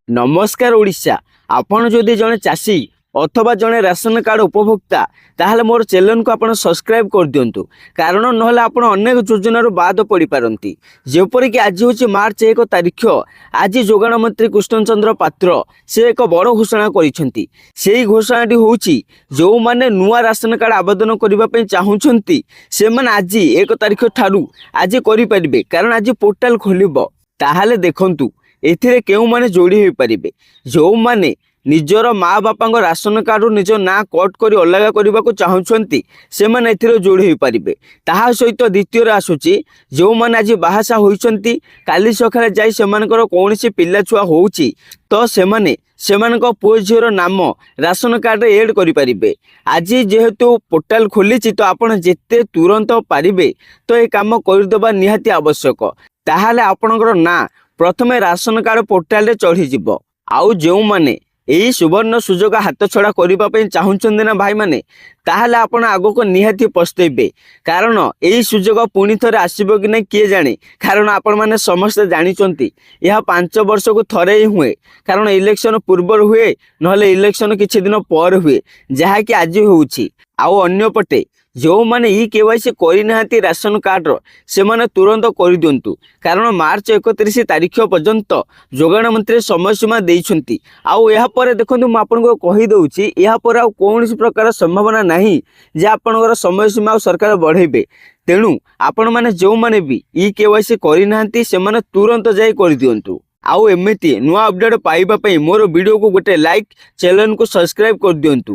नमस्कार ओडिशा। आपण जदि जड़े चाषी अथवा जड़े राशन कार्ड उपभोक्ता ताहले मोर चैनल को आपण सब्सक्राइब कर दिंतु कारण नहले आपण अनेक योजनार बाद पड़ पारती। जेपरि कि आज हूँ मार्च 1 तारीख। आज जोगाण मंत्री कृष्णचंद्र पात्र से एक बड़ घोषणा करिसेंती। सेही घोषणाटी हूँ जो माने नुआ राशन कार्ड आवेदन करने चाहूँगी से माने आज 1 तारीख ठारू आज करें कारण आज पोर्टाल खोलिबो। ताहले देखंतु एथिरे केउ माने जोड़ी हो पारिबे जो माने निजर माँ बापा राशन कार्ड निज ना कट कर अलग करने को चाहूँगी से माने एथिरे जोड़ी हो पारिबे। ताहा सहित द्वितीय आसूची जो माने आज बाहासा होइछंती काली सकाळे जाई सेमानकर कोनोसी पिल्ला छुआ होउची तो सेमाने सेमानक पुओ झीर नाम राशन कार्ड एड करि पारिबे। आज जेहेतु पोर्टाल खोली तो आपण जेते तुरंत पारिबे तो ये काम करदेबा निहाती आवश्यक। ताहाले आपणकर ना प्रथमे राशन कार्ड पोर्टाल रे चढ़ी जिवो। आउ जो माने यही सुवर्ण सुजोग हाथ छड़ा करने चाहूँगी ना भाई माने ताहले आपण आग को निहाती पछतैबे कारण यही सुजोग पुणी थरे आसीबो कि नहीं किए जाने। कारण आपण माने समस्त जानिचंती यह 5 वर्ष को थरे ही हुए कारण इलेक्शन पूर्व हुए नहले इलेक्शन किछि दिन पर हुए जहा कि आज होउछि। आउ अन्य पटे जो माने ई केवाईसी करिनाहांती राशन कार्ड से माने तुरंत कर दिंतु कारण मार्च 31 तारीख पर्यंत जोगाण मंत्री समय सीमा देइछंती। आउ या परे देखंतु म आपनको कहि दउछि या पर आ कोनोसी प्रकार संभावना नहीं जे आपनकर समय सीमा सरकार बढ़ेबे। तेणु आपण माने जो माने भी ई केवाईसी करिनाहांती से माने तुरंत जाई कर दियंतु। आउ एमिति नुआ अपडेट पाइबा पई मोर वीडियो को गोटे लाइक चैनल को सब्सक्राइब कर दियंतु।